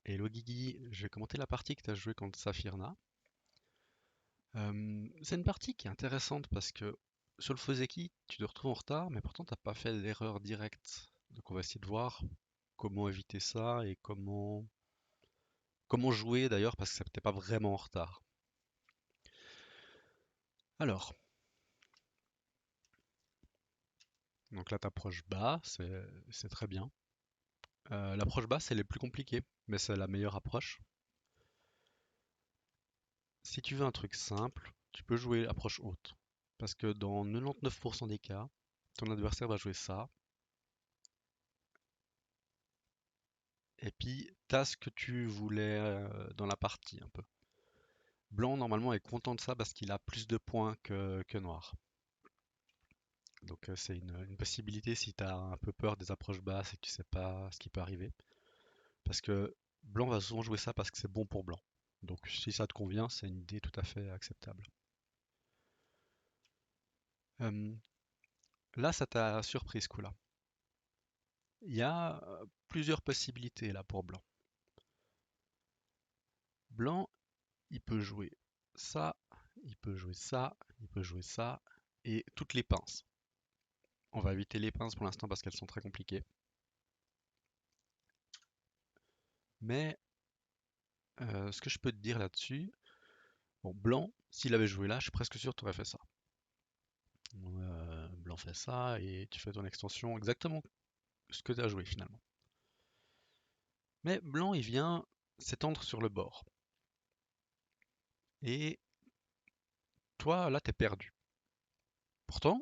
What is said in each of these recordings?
Hello Guigui, je vais commenter la partie que tu as jouée contre Saphirna. C'est une partie qui est intéressante parce que sur le Fozeki, tu te retrouves en retard, mais pourtant t'as pas fait d'erreur directe. Donc on va essayer de voir comment éviter ça et comment jouer d'ailleurs parce que t'es pas vraiment en retard. Alors, donc là t'approches bas, c'est très bien. L'approche basse elle est plus compliquée, mais c'est la meilleure approche. Si tu veux un truc simple, tu peux jouer approche haute. Parce que dans 99% des cas, ton adversaire va jouer ça. Et puis, t'as ce que tu voulais dans la partie un peu. Blanc, normalement, est content de ça parce qu'il a plus de points que noir. Donc, c'est une possibilité si tu as un peu peur des approches basses et que tu sais pas ce qui peut arriver. Parce que blanc va souvent jouer ça parce que c'est bon pour blanc. Donc, si ça te convient, c'est une idée tout à fait acceptable. Euh, Là, ça t'a surpris ce coup-là. Il y a plusieurs possibilités là pour blanc. Blanc, il peut jouer ça, il peut jouer ça, il peut jouer ça, et toutes les pinces. On va éviter les pinces pour l'instant parce qu'elles sont très compliquées. Mais ce que je peux te dire là-dessus, bon, blanc, s'il avait joué là, je suis presque sûr que tu aurais fait ça. Blanc fait ça et tu fais ton extension exactement ce que tu as joué finalement. Mais blanc, il vient s'étendre sur le bord. Et toi, là, t'es perdu. Pourtant,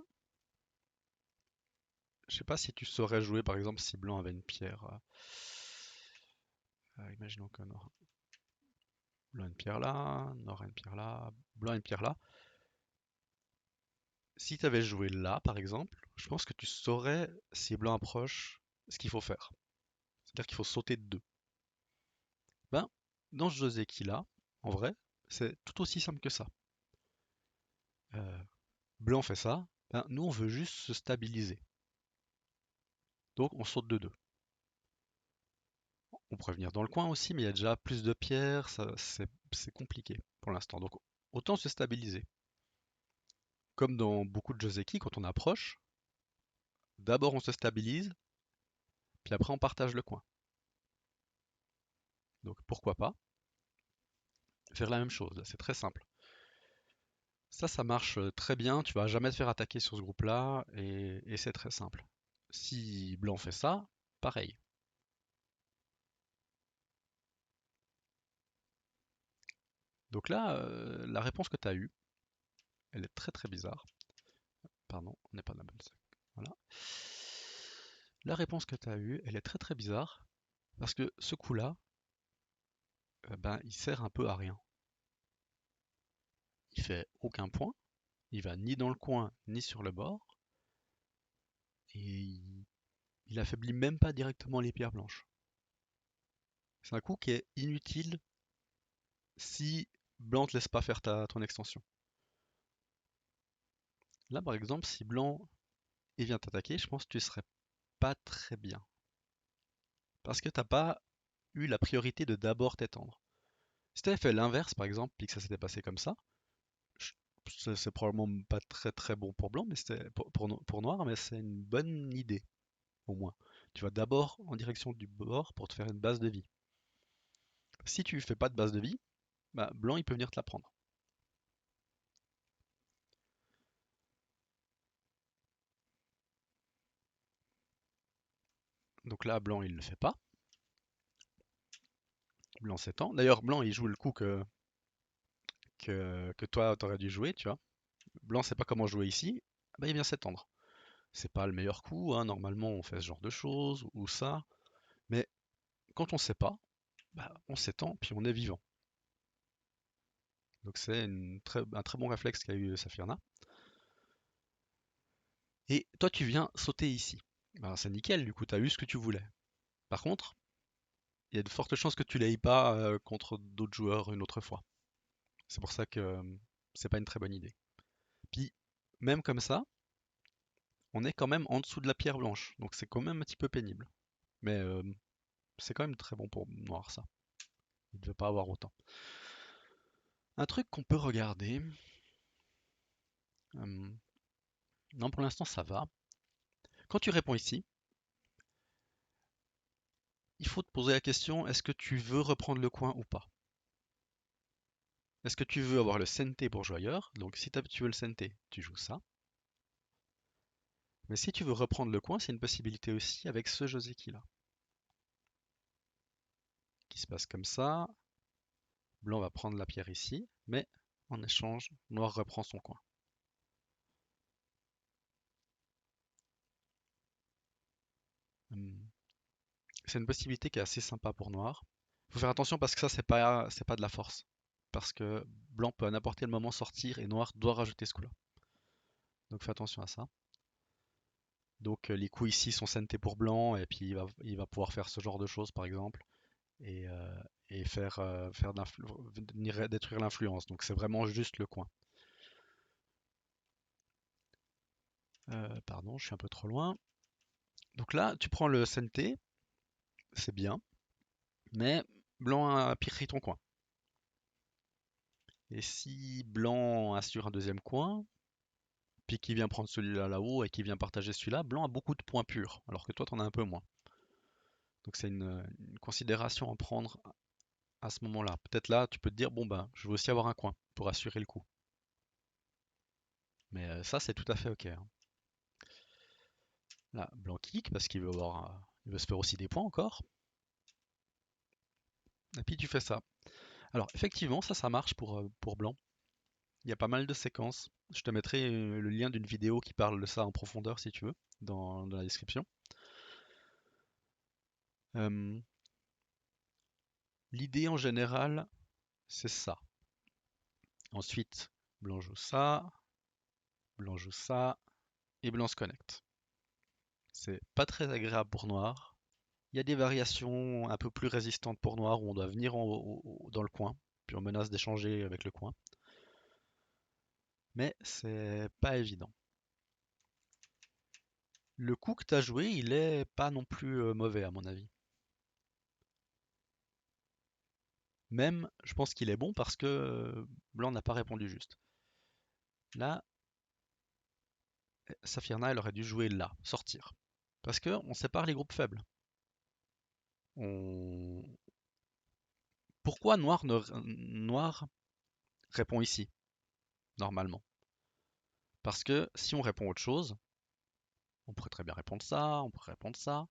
je sais pas si tu saurais jouer, par exemple, si blanc avait une pierre. Imaginons que blanc a une pierre là, noir a une pierre là, blanc a une pierre là. Si tu avais joué là, par exemple, je pense que tu saurais, si blanc approche, ce qu'il faut faire. C'est-à-dire qu'il faut sauter de 2. Ben, dans ce Joseki-là, en vrai, c'est tout aussi simple que ça. Euh, Blanc fait ça, ben, nous on veut juste se stabiliser. Donc on saute de 2. On pourrait venir dans le coin aussi, mais il y a déjà plus de pierres, c'est compliqué pour l'instant. Donc autant se stabiliser. Comme dans beaucoup de Joseki, quand on approche, d'abord on se stabilise, puis après on partage le coin. Donc pourquoi pas faire la même chose, c'est très simple. Ça marche très bien, tu vas jamais te faire attaquer sur ce groupe-là, et c'est très simple. Si blanc fait ça, pareil. Donc là, la réponse que tu as eue, elle est très très bizarre. Pardon, on n'est pas dans la bonne sac. Voilà. La réponse que tu as eue, elle est très très bizarre, parce que ce coup-là, ben, il sert un peu à rien. Il fait aucun point, il va ni dans le coin, ni sur le bord, et il affaiblit même pas directement les pierres blanches. C'est un coup qui est inutile si blanc te laisse pas faire ton extension. Là, par exemple, si blanc il vient t'attaquer, je pense que tu serais pas très bien. Parce que t'as pas eu la priorité de d'abord t'étendre. Si t'avais fait l'inverse, par exemple, puis que ça s'était passé comme ça, je- c'est probablement pas très très bon pour blanc, mais c'était pour noir, mais c'est une bonne idée, au moins. Tu vas d'abord en direction du bord pour te faire une base de vie. Si tu fais pas de base de vie, bah, blanc il peut venir te la prendre. Donc là, blanc il le fait pas. Blanc s'étend. D'ailleurs, blanc il joue le coup que toi t'aurais dû jouer, tu vois. Blanc sait pas comment jouer ici, bah, il vient s'étendre. C'est pas le meilleur coup, hein, normalement on fait ce genre de choses ou ça, mais quand on sait pas, bah, on s'étend puis on est vivant. Donc c'est un très bon réflexe qu'a eu Saphirna. Et toi tu viens sauter ici. Bah, c'est nickel, du coup tu as eu ce que tu voulais. Par contre, il y a de fortes chances que tu l'aies pas contre d'autres joueurs une autre fois. C'est pour ça que c'est pas une très bonne idée. Puis même comme ça, on est quand même en dessous de la pierre blanche, donc c'est quand même un petit peu pénible. Mais c'est quand même très bon pour noir ça. Il ne devait pas avoir autant. Un truc qu'on peut regarder. euh, non, pour l'instant, ça va. Quand tu réponds ici, il faut te poser la question, est-ce que tu veux reprendre le coin ou pas? Est-ce que tu veux avoir le centé bourgeoyeur? Donc si tu veux le centé, tu joues ça. Mais si tu veux reprendre le coin, c'est une possibilité aussi avec ce Joseki là. Qui se passe comme ça. Blanc va prendre la pierre ici, mais en échange, noir reprend son coin. Hmm. C'est une possibilité qui est assez sympa pour noir. Faut faire attention parce que ça, c'est pas de la force. Parce que blanc peut à n'importe quel moment sortir et noir doit rajouter ce coup-là. Donc fais attention à ça. Donc les coups ici sont sentés pour blanc et puis il va pouvoir faire ce genre de choses par exemple et, euh, et faire venir détruire l'influence. Donc c'est vraiment juste le coin. Pardon, je suis un peu trop loin. Donc là, tu prends le senté, c'est bien, mais blanc a pris ton coin. Et si blanc assure un deuxième coin, puis qu'il vient prendre celui-là là-haut et qu'il vient partager celui-là, blanc a beaucoup de points purs, alors que toi, t'en as un peu moins. Donc c'est une considération à prendre à ce moment-là. Peut-être là, tu peux te dire, bon ben, je veux aussi avoir un coin pour assurer le coup. Mais ça, c'est tout à fait ok, hein. Là, blanc kick, parce il veut se faire aussi des points encore. Et puis tu fais ça. Alors effectivement, ça marche pour blanc. Il y a pas mal de séquences. Je te mettrai le lien d'une vidéo qui parle de ça en profondeur si tu veux, dans la description. Euh, L'idée en général, c'est ça. Ensuite, blanc joue ça, blanc joue ça, et blanc se connecte. C'est pas très agréable pour noir. Il y a des variations un peu plus résistantes pour noir où on doit venir dans le coin, puis on menace d'échanger avec le coin. Mais c'est pas évident. Le coup que tu as joué, il est pas non plus mauvais à mon avis. Même, je pense qu'il est bon parce que blanc n'a pas répondu juste. Là, Saphirna, elle aurait dû jouer là, sortir. Parce que on sépare les groupes faibles. On... Pourquoi noir répond ici, normalement? Parce que si on répond autre chose, on pourrait très bien répondre ça, on pourrait répondre ça.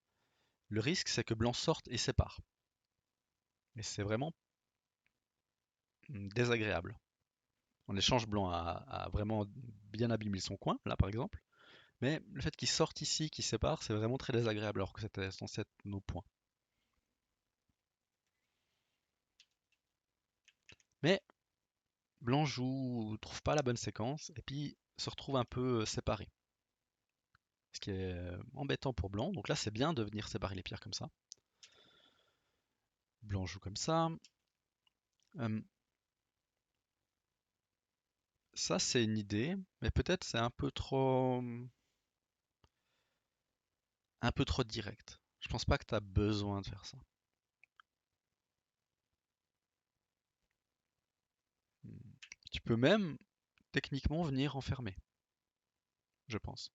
Le risque, c'est que blanc sorte et sépare. Et c'est vraiment désagréable. En échange, blanc a vraiment bien abîmé son coin, là par exemple. Mais le fait qu'il sorte ici, qu'il sépare, c'est vraiment très désagréable alors que c'était censé être nos points. Mais blanc trouve pas la bonne séquence et puis se retrouve un peu séparé. Ce qui est embêtant pour blanc. Donc là, c'est bien de venir séparer les pierres comme ça. Blanc joue comme ça. Euh, Ça, c'est une idée, mais peut-être c'est un peu trop direct. Je pense pas que tu as besoin de faire ça. Tu peux même techniquement venir enfermer, je pense.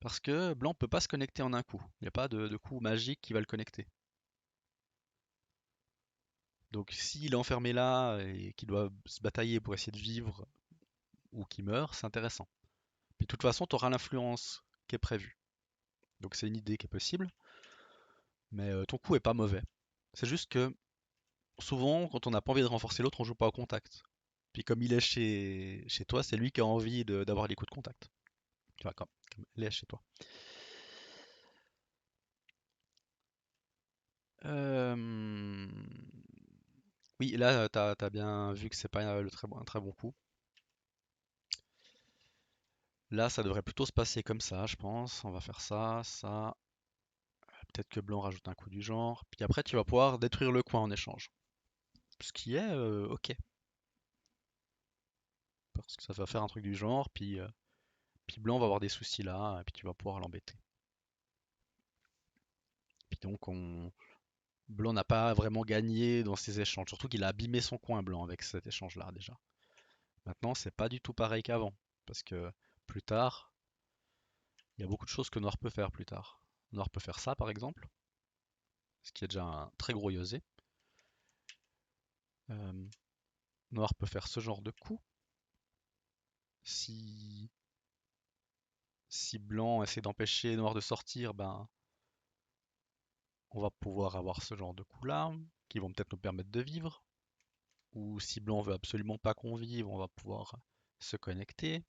Parce que blanc peut pas se connecter en un coup. Il n'y a pas de coup magique qui va le connecter. Donc s'il est enfermé là et qu'il doit se batailler pour essayer de vivre ou qu'il meurt, c'est intéressant. Puis de toute façon, tu auras l'influence qui est prévue. Donc c'est une idée qui est possible, mais ton coup est pas mauvais. C'est juste que souvent, quand on n'a pas envie de renforcer l'autre, on joue pas au contact. Puis comme il est chez toi, c'est lui qui a envie d'avoir les coups de contact. Tu vois, comme il est chez toi. Euh, Oui, là, t'as bien vu que c'est pas un très bon coup. Là, ça devrait plutôt se passer comme ça, je pense. On va faire ça, ça. Peut-être que blanc rajoute un coup du genre. Puis après, tu vas pouvoir détruire le coin en échange. Ce qui est ok. Parce que ça va faire un truc du genre, puis blanc va avoir des soucis là, et puis tu vas pouvoir l'embêter. Puis donc, Blanc n'a pas vraiment gagné dans ces échanges, surtout qu'il a abîmé son coin blanc avec cet échange-là déjà. Maintenant, c'est pas du tout pareil qu'avant, parce que plus tard, il y a beaucoup de choses que Noir peut faire plus tard. Noir peut faire ça par exemple, ce qui est déjà un très gros yosé. Euh, Noir peut faire ce genre de coup. Si, si Blanc essaie d'empêcher Noir de sortir, ben on va pouvoir avoir ce genre de coups-là, qui vont peut-être nous permettre de vivre. Ou si Blanc veut absolument pas qu'on vive, on va pouvoir se connecter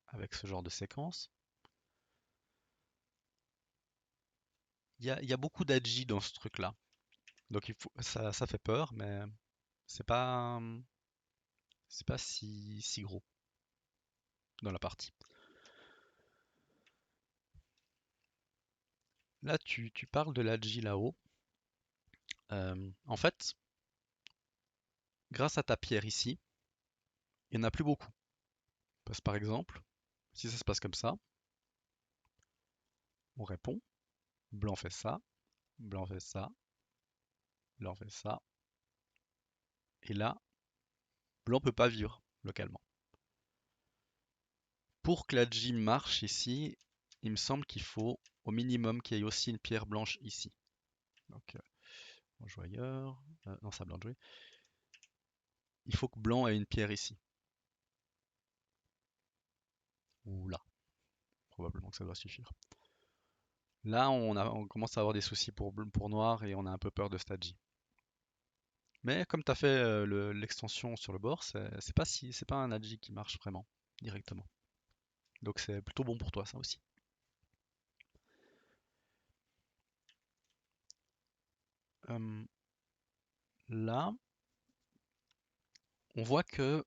avec ce genre de séquence. Il y a beaucoup d'agi dans ce truc-là. Donc ça fait peur, mais c'est pas, c'est pas si gros dans la partie. Là, tu parles de l'agi là-haut. En fait, grâce à ta pierre ici, il n'y en a plus beaucoup. Parce que par exemple, si ça se passe comme ça, on répond, blanc fait ça, blanc fait ça, blanc fait ça, et là, blanc peut pas vivre localement. Pour que l'agi marche ici, il me semble qu'il faut au minimum qu'il y ait aussi une pierre blanche ici. Donc, joueur, non, ça blanc de jouer. Il faut que blanc ait une pierre ici. Ou là. Probablement que ça doit suffire. Là, on commence à avoir des soucis pour noir et on a un peu peur de Stadji. Mais comme tu as fait l'extension sur le bord, c'est pas un agi qui marche vraiment directement. Donc c'est plutôt bon pour toi ça aussi. Euh, Là, on voit que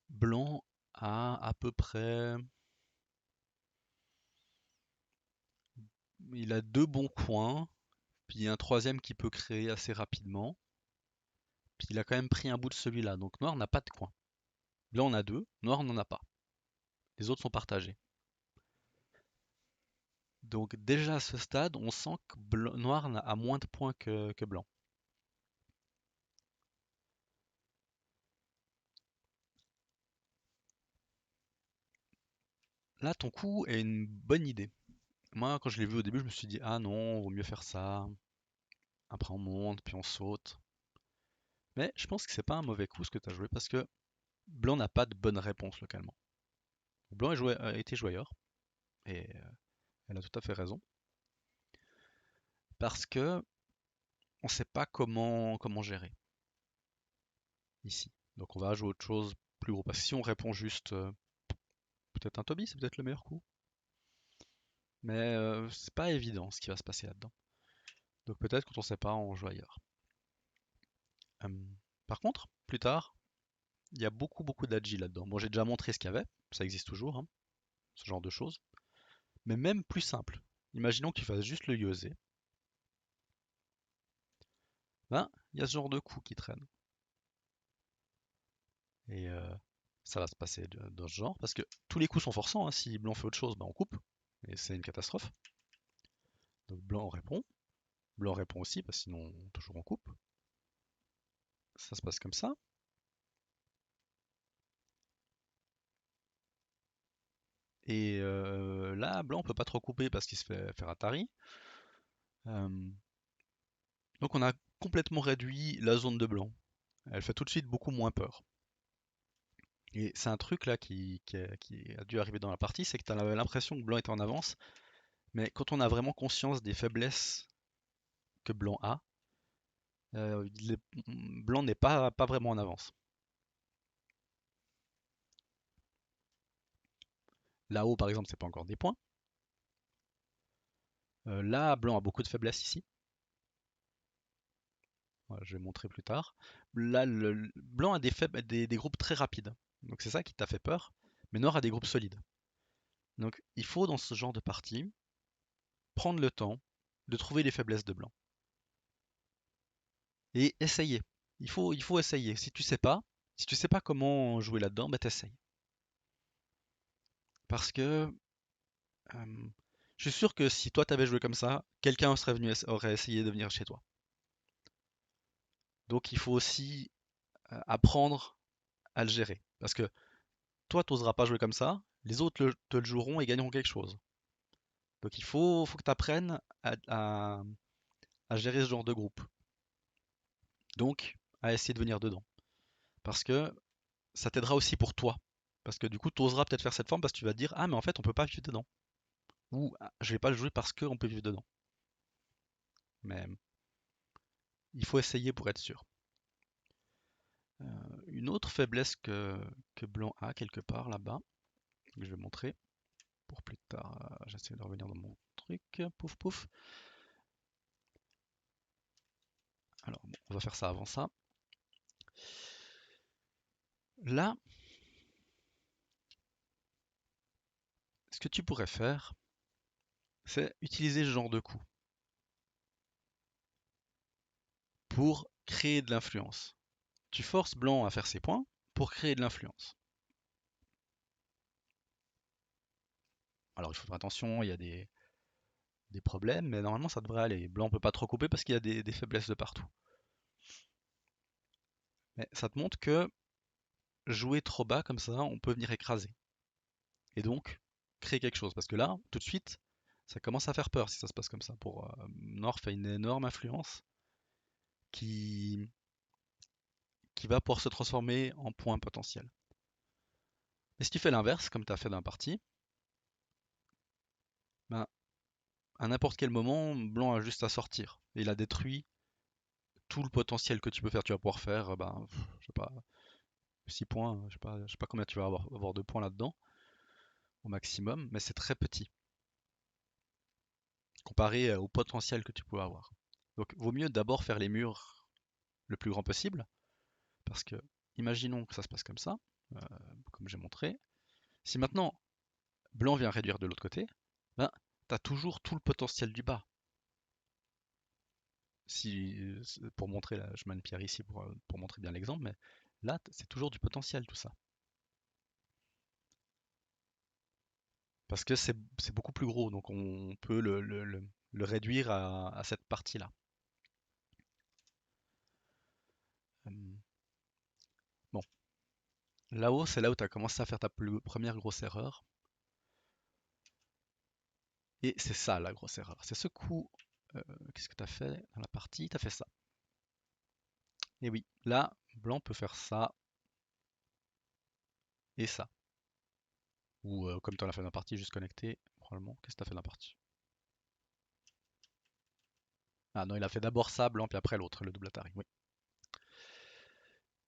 blanc a à peu près, il a deux bons coins, puis un troisième qui peut créer assez rapidement. Puis il a quand même pris un bout de celui-là. Donc noir n'a pas de coin. Blanc en a deux, noir n'en a pas. Les autres sont partagés. Donc déjà à ce stade, on sent que noir a moins de points que blanc. Là, ton coup est une bonne idée. Moi, quand je l'ai vu au début, je me suis dit, ah non, vaut mieux faire ça. Après, on monte, puis on saute. Mais je pense que c'est pas un mauvais coup ce que tu as joué parce que blanc n'a pas de bonne réponse localement. Blanc a été joueur et elle a tout à fait raison parce que on sait pas comment gérer ici. Donc on va jouer autre chose plus gros parce que si on répond juste peut-être un Toby, c'est peut-être le meilleur coup. Mais c'est pas évident ce qui va se passer là-dedans. Donc peut-être quand on sait pas, on joue ailleurs. Par contre, plus tard, il y a beaucoup d'agi là-dedans. Bon, j'ai déjà montré ce qu'il y avait, ça existe toujours, hein, ce genre de choses. Mais même plus simple. Imaginons que tu fasses juste le Yosé. Ben, il y a ce genre de coup qui traîne. Et ça va se passer dans ce genre, parce que tous les coups sont forçants, hein. Si blanc fait autre chose, ben on coupe. Et c'est une catastrophe. Donc blanc répond. Blanc répond aussi, parce que sinon toujours on coupe. Ça se passe comme ça. Et là, blanc peut pas trop couper parce qu'il se fait faire Atari. Euh, donc on a complètement réduit la zone de blanc. Elle fait tout de suite beaucoup moins peur. Et c'est un truc là qui a dû arriver dans la partie, c'est que tu as l'impression que blanc est en avance, mais quand on a vraiment conscience des faiblesses que blanc a, blanc n'est pas vraiment en avance. Là-haut par exemple, c'est pas encore des points. Là, blanc a beaucoup de faiblesses ici. Voilà, je vais montrer plus tard. Là, blanc a des groupes très rapides. Donc c'est ça qui t'a fait peur. Mais noir a des groupes solides. Donc il faut dans ce genre de partie prendre le temps de trouver les faiblesses de blanc. Et essayer. Il faut essayer. Si tu sais pas comment jouer là-dedans, bah t'essayes. Parce que Je suis sûr que si toi t'avais joué comme ça, quelqu'un serait venu, aurait essayé de venir chez toi. Donc il faut aussi apprendre à le gérer. Parce que toi, t'oseras pas jouer comme ça, les autres te le joueront et gagneront quelque chose. Donc il faut que tu apprennes à gérer ce genre de groupe. Donc à essayer de venir dedans. Parce que ça t'aidera aussi pour toi. Parce que du coup, tu oseras peut-être faire cette forme parce que tu vas te dire, ah mais en fait on peut pas vivre dedans. Ou ah, je vais pas le jouer parce qu'on peut vivre dedans. Mais il faut essayer pour être sûr. Une autre faiblesse que Blanc a quelque part là-bas, que je vais montrer pour plus tard. J'essaie de revenir dans mon truc. Pouf pouf. Alors bon, on va faire ça avant ça. Là, ce que tu pourrais faire, c'est utiliser ce genre de coup pour créer de l'influence. Tu forces Blanc à faire ses points pour créer de l'influence. Alors il faut faire attention, il y a des problèmes, mais normalement ça devrait aller. Blanc peut pas trop couper parce qu'il y a des faiblesses de partout. Mais ça te montre que jouer trop bas comme ça, on peut venir écraser. Et donc, créer quelque chose. Parce que là, tout de suite, ça commence à faire peur si ça se passe comme ça. Pour Nord fait une énorme influence qui, qui va pouvoir se transformer en point potentiel. Mais si tu fais l'inverse, comme tu as fait dans la partie, ben, à n'importe quel moment, Blanc a juste à sortir. Et il a détruit tout le potentiel que tu peux faire. Tu vas pouvoir faire, ben, je sais pas, 6 points, je sais pas combien tu vas avoir de points là-dedans, au maximum, mais c'est très petit, comparé au potentiel que tu peux avoir. Donc, vaut mieux d'abord faire les murs le plus grand possible, parce que, imaginons que ça se passe comme ça, euh, comme j'ai montré. Si maintenant, blanc vient réduire de l'autre côté, ben, tu as toujours tout le potentiel du bas. Si, pour montrer, là, je mets une pierre ici pour montrer bien l'exemple, mais là, c'est toujours du potentiel tout ça. Parce que c'est beaucoup plus gros, donc on peut le réduire à cette partie-là. Bon, là-haut, c'est là où tu as commencé à faire ta première grosse erreur. Et c'est ça la grosse erreur. C'est ce coup. Qu'est-ce que tu as fait dans la partie? Tu as fait ça. Et oui, là, blanc peut faire ça et ça. Ou comme tu l'as fait dans la partie, juste connecté, probablement. Qu'est-ce que tu as fait dans la partie? Ah non, il a fait d'abord ça, blanc, puis après l'autre, le double Atari. Oui.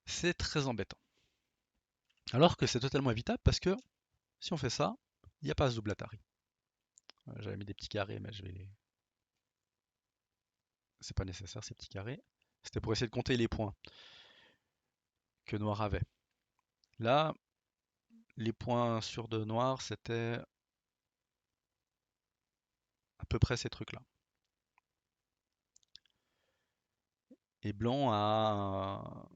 C'est très embêtant. Alors que c'est totalement évitable parce que si on fait ça, il n'y a pas ce double Atari. J'avais mis des petits carrés, mais je vais les. C'est pas nécessaire ces petits carrés. C'était pour essayer de compter les points que noir avait. Là, les points sur de noir, c'était à peu près ces trucs-là. Et blanc a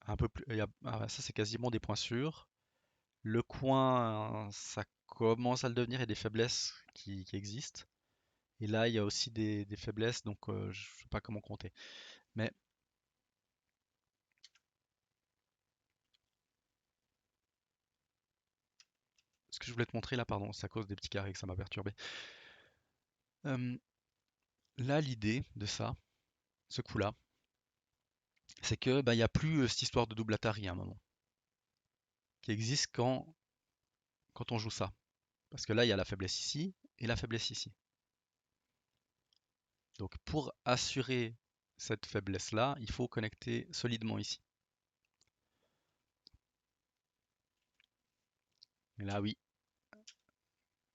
un peu plus. Ça, c'est quasiment des points sûrs. Le coin, ça commence à le devenir. Il y a des faiblesses qui existent. Et là, il y a aussi des faiblesses, donc je ne sais pas comment compter. Mais ce que je voulais te montrer là, pardon, c'est à cause des petits carrés que ça m'a perturbé. Euh, Là, l'idée de ça, ce coup-là, c'est que bah, il n'y a plus cette histoire de double Atari à un moment, qui existe quand on joue ça. Parce que là, il y a la faiblesse ici et la faiblesse ici. Donc pour assurer cette faiblesse-là, il faut connecter solidement ici. Et là, oui,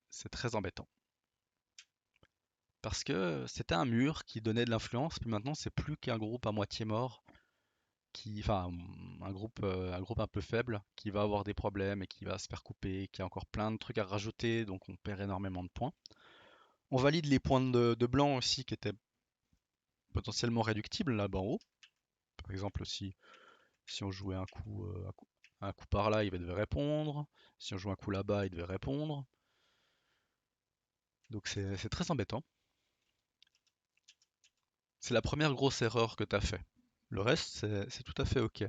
c'est très embêtant. Parce que c'était un mur qui donnait de l'influence, puis maintenant c'est plus qu'un groupe à moitié mort, enfin un groupe un peu faible, qui va avoir des problèmes et qui va se faire couper, qui a encore plein de trucs à rajouter, donc on perd énormément de points. On valide les points de blanc aussi qui étaient potentiellement réductibles là-bas en haut. Par exemple, si on jouait un coup par là, il devait répondre. Si on joue un coup là-bas, il devait répondre. Donc c'est très embêtant. C'est la première grosse erreur que tu as fait. Le reste, c'est tout à fait ok.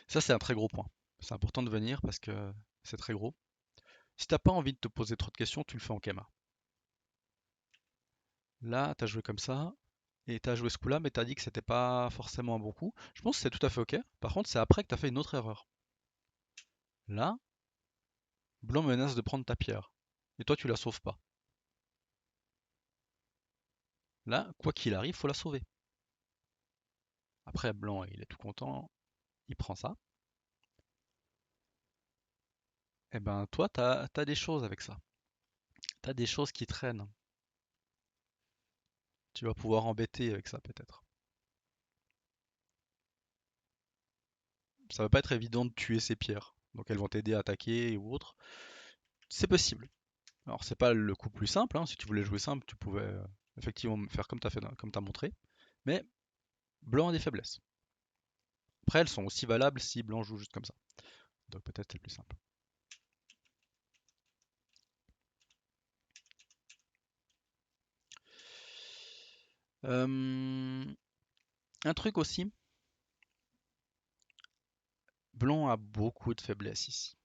Ça, c'est un très gros point. C'est important de venir parce que c'est très gros. Si t'as pas envie de te poser trop de questions, tu le fais en Kema. Là, t'as joué comme ça, et t'as joué ce coup-là, mais t'as dit que c'était pas forcément un bon coup. Je pense que c'est tout à fait ok. Par contre, c'est après que t'as fait une autre erreur. Là, blanc menace de prendre ta pierre. Et toi, tu la sauves pas. Là, quoi qu'il arrive, faut la sauver. Après, blanc, il est tout content, il prend ça. Et ben, toi, t'as des choses avec ça. T'as des choses qui traînent. Tu vas pouvoir embêter avec ça, peut-être. Ça va pas être évident de tuer ces pierres. Donc elles vont t'aider à attaquer ou autre. C'est possible. Alors c'est pas le coup plus simple, hein. Si tu voulais jouer simple, tu pouvais effectivement faire comme t'as fait, comme t'as montré. Mais blanc a des faiblesses. Après elles sont aussi valables si blanc joue juste comme ça. Donc peut-être c'est plus simple. Euh, un truc aussi, blanc a beaucoup de faiblesses ici.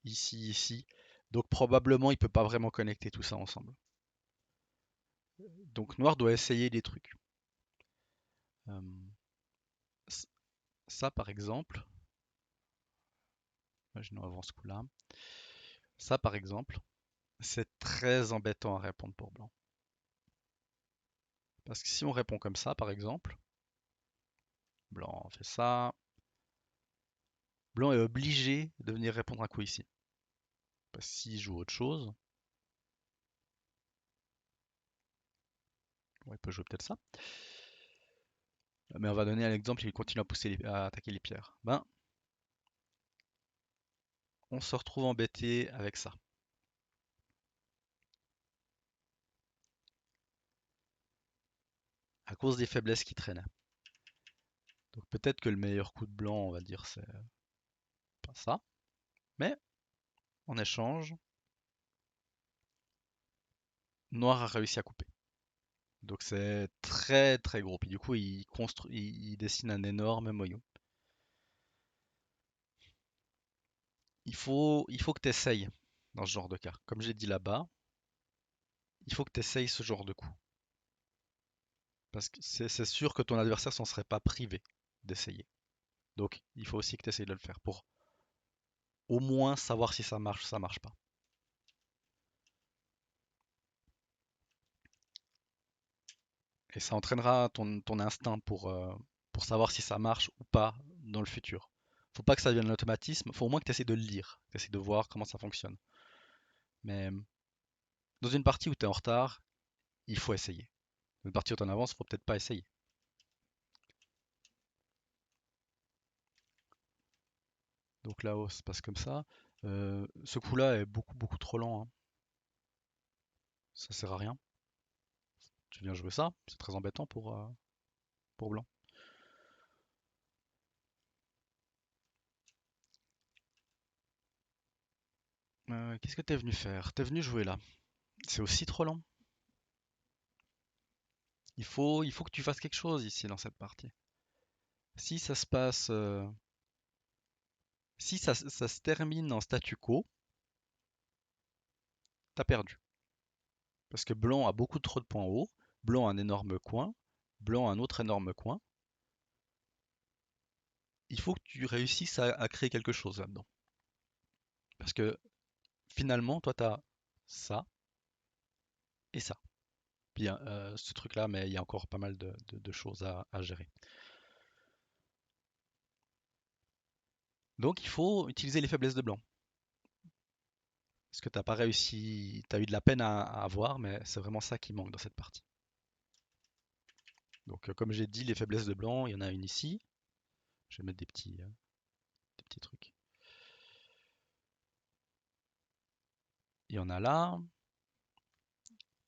Ici, ici. Donc probablement il peut pas vraiment connecter tout ça ensemble. Donc noir doit essayer des trucs. Euh, ça par exemple, imaginons avant ce coup-là. Ça par exemple, c'est très embêtant à répondre pour blanc. Parce que si on répond comme ça, par exemple, blanc fait ça, blanc est obligé de venir répondre un coup ici. Parce que s'il joue autre chose, bon, il peut jouer peut-être ça. Mais on va donner un exemple, il continue à pousser, à attaquer les pierres. Ben, on se retrouve embêté avec ça. À cause des faiblesses qui traînaient. Donc peut-être que le meilleur coup de blanc, on va dire, c'est pas ça. Mais en échange, noir a réussi à couper. Donc c'est très très gros. Puis du coup, il dessine un énorme moyeu. Il faut que tu essayes dans ce genre de cas. Comme j'ai dit là-bas, il faut que tu essayes ce genre de coup. Parce que c'est sûr que ton adversaire s'en serait pas privé d'essayer. Donc il faut aussi que tu essayes de le faire pour au moins savoir si ça marche ou ça marche pas. Et ça entraînera ton instinct pour savoir si ça marche ou pas dans le futur. Faut pas que ça devienne un automatisme, faut au moins que tu essaies de le lire, que tu essaies de voir comment ça fonctionne. Mais dans une partie où tu es en retard, il faut essayer. Dans une partie où tu en avance, faut peut-être pas essayer. Donc là-haut, ça se passe comme ça. Ce coup-là est beaucoup beaucoup trop lent, hein. Ça sert à rien. Tu viens jouer ça, c'est très embêtant pour blanc. Qu'est-ce que t'es venu faire? T'es venu jouer là. C'est aussi trop lent. Il faut que tu fasses quelque chose ici dans cette partie. Si ça se passe, si ça se termine en statu quo, t'as perdu. Parce que blanc a beaucoup trop de points hauts, blanc a un énorme coin, blanc a un autre énorme coin. Il faut que tu réussisses à créer quelque chose là-dedans. Parce que finalement, toi, t'as ça et ça. Puis ce truc-là, mais il y a encore pas mal de choses à gérer. Donc il faut utiliser les faiblesses de blanc. Parce que t'as pas réussi, t'as eu de la peine à avoir, mais c'est vraiment ça qui manque dans cette partie. Donc comme j'ai dit, les faiblesses de blanc, il y en a une ici. Je vais mettre des petits trucs. Il y en a là,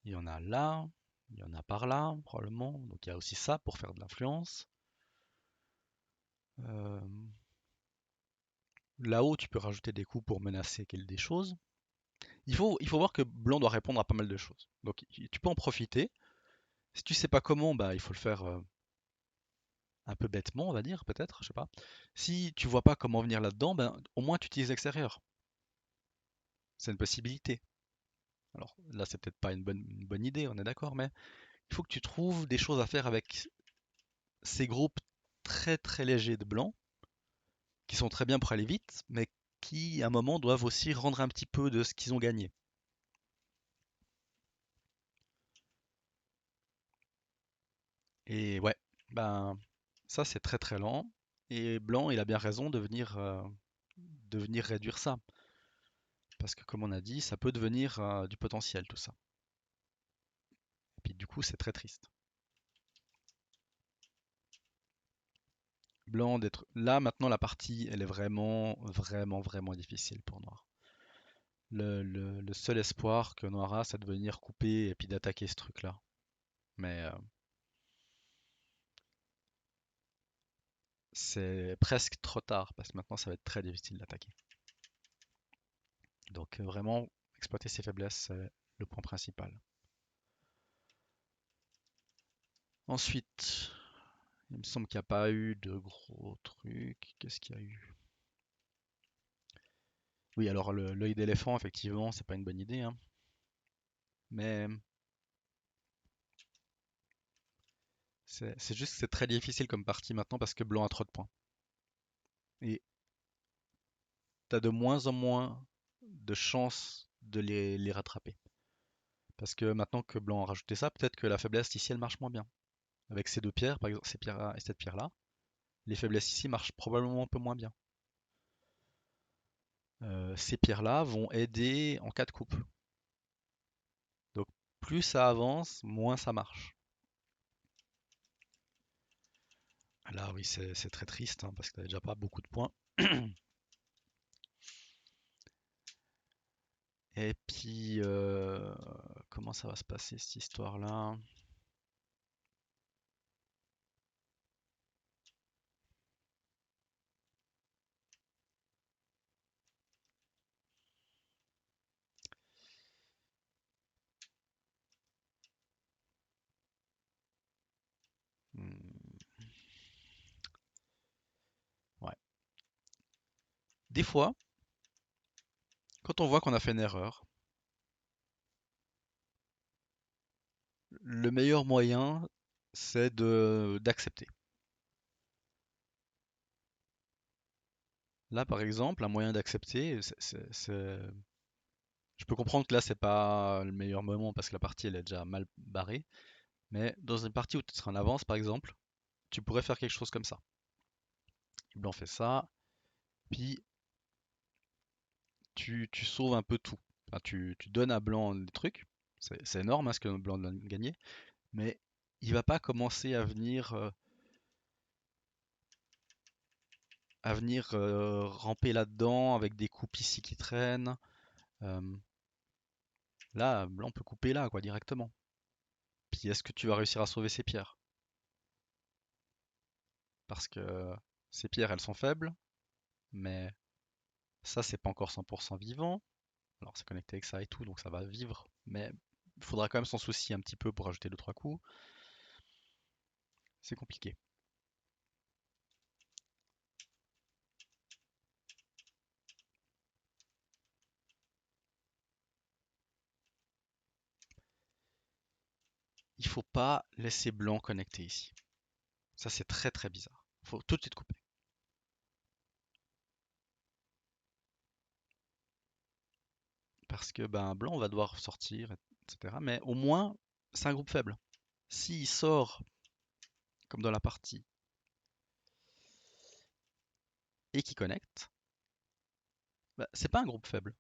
il y en a là, Il y en a par là, probablement. Donc il y a aussi ça pour faire de l'influence. Euh, Là-haut, tu peux rajouter des coups pour menacer des choses. Il faut voir que blanc doit répondre à pas mal de choses. Donc tu peux en profiter. Si tu sais pas comment, bah il faut le faire un peu bêtement, on va dire, peut-être, je sais pas. Si tu vois pas comment venir là-dedans, ben au moins tu utilises l'extérieur. C'est une possibilité. Alors là, c'est peut-être pas une bonne idée, on est d'accord, mais il faut que tu trouves des choses à faire avec ces groupes très très légers de blanc, qui sont très bien pour aller vite, mais qui à un moment doivent aussi rendre un petit peu de ce qu'ils ont gagné. Et ouais, ben ça c'est très très lent. Et blanc, il a bien raison de venir réduire ça. Parce que comme on a dit, ça peut devenir du potentiel tout ça. Et puis du coup, c'est très triste. Blanc d'être là maintenant, la partie, elle est vraiment vraiment vraiment difficile pour noir. Le seul espoir que noir a, c'est de venir couper et puis d'attaquer ce truc-là. Mais c'est presque trop tard parce que maintenant ça va être très difficile d'attaquer. Donc vraiment, exploiter ses faiblesses, c'est le point principal. Ensuite, il me semble qu'il n'y a pas eu de gros trucs. Qu'est-ce qu'il y a eu? Oui, alors l'œil d'éléphant, effectivement, c'est pas une bonne idée, hein. Mais c'est juste que c'est très difficile comme partie maintenant parce que blanc a trop de points. Et t'as de moins en moins de chances de les rattraper. Parce que maintenant que blanc a rajouté ça, peut-être que la faiblesse ici elle marche moins bien. Avec ces deux pierres, par exemple, ces pierres-là et cette pierre-là, les faiblesses ici marchent probablement un peu moins bien. Ces pierres-là vont aider en cas de coupe. Donc plus ça avance, moins ça marche. Là oui, c'est très triste hein, parce que t'as déjà pas beaucoup de points. Et puis comment ça va se passer cette histoire-là? Hmm, ouais. Des fois, quand on voit qu'on a fait une erreur, le meilleur moyen, c'est de d'accepter. Là, par exemple, un moyen d'accepter, je peux comprendre que là, c'est pas le meilleur moment parce que la partie, elle est déjà mal barrée. Mais dans une partie où tu seras en avance, par exemple, tu pourrais faire quelque chose comme ça. Blanc fait ça, puis tu sauves un peu tout. Enfin, tu donnes à blanc des trucs. C'est énorme hein, ce que blanc vient de gagner. Mais il va pas commencer à venir ramper là-dedans avec des coupes ici qui traînent. Euh, Là, blanc peut couper là, quoi, directement. Puis est-ce que tu vas réussir à sauver ces pierres? Parce que ces pierres, elles sont faibles, mais ça, c'est pas encore 100% vivant. Alors, c'est connecté avec ça et tout, donc ça va vivre. Mais il faudra quand même s'en soucier un petit peu pour ajouter deux trois coups. C'est compliqué. Il faut pas laisser blanc connecté ici. Ça, c'est très très bizarre. Faut tout de suite couper. Parce que ben blanc va devoir sortir, etc. Mais au moins, c'est un groupe faible. S'il sort, comme dans la partie, et qu'il connecte, bah, c'est pas un groupe faible.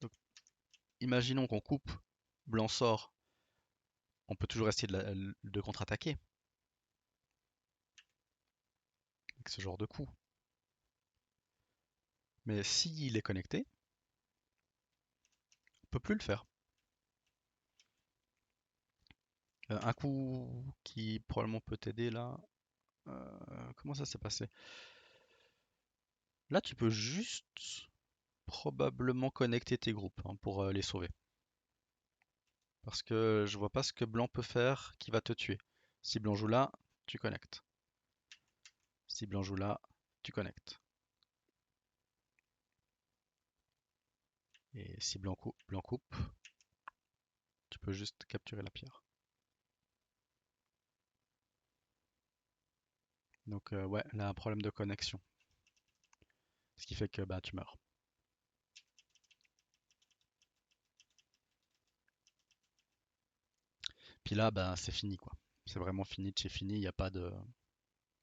Donc, imaginons qu'on coupe, blanc sort, on peut toujours essayer de contre-attaquer avec ce genre de coup. Mais s'il est connecté, peux plus le faire. Un coup qui probablement peut t'aider là. Comment ça s'est passé? Là, tu peux juste probablement connecter tes groupes hein, pour les sauver. Parce que je vois pas ce que blanc peut faire qui va te tuer. Si blanc joue là, tu connectes. Si blanc joue là, tu connectes. Et si blanc coupe, tu peux juste capturer la pierre. Donc ouais, là un problème de connexion. Ce qui fait que bah tu meurs. Puis là, bah c'est fini quoi. C'est vraiment fini de chez fini, il n'y a pas de.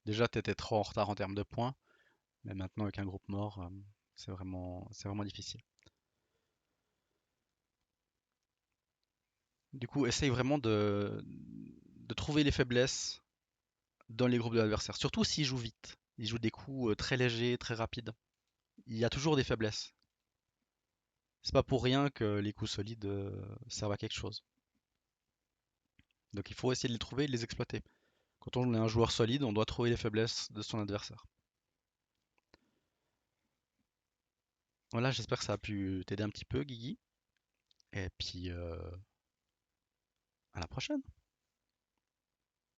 Déjà t'étais trop en retard en termes de points, mais maintenant avec un groupe mort, c'est vraiment difficile. Du coup, essaye vraiment de trouver les faiblesses dans les groupes de l'adversaire. Surtout s'ils jouent vite. Ils jouent des coups très légers, très rapides. Il y a toujours des faiblesses. C'est pas pour rien que les coups solides servent à quelque chose. Donc il faut essayer de les trouver et de les exploiter. Quand on est un joueur solide, on doit trouver les faiblesses de son adversaire. Voilà, j'espère que ça a pu t'aider un petit peu, Guigui. Et puis à la prochaine.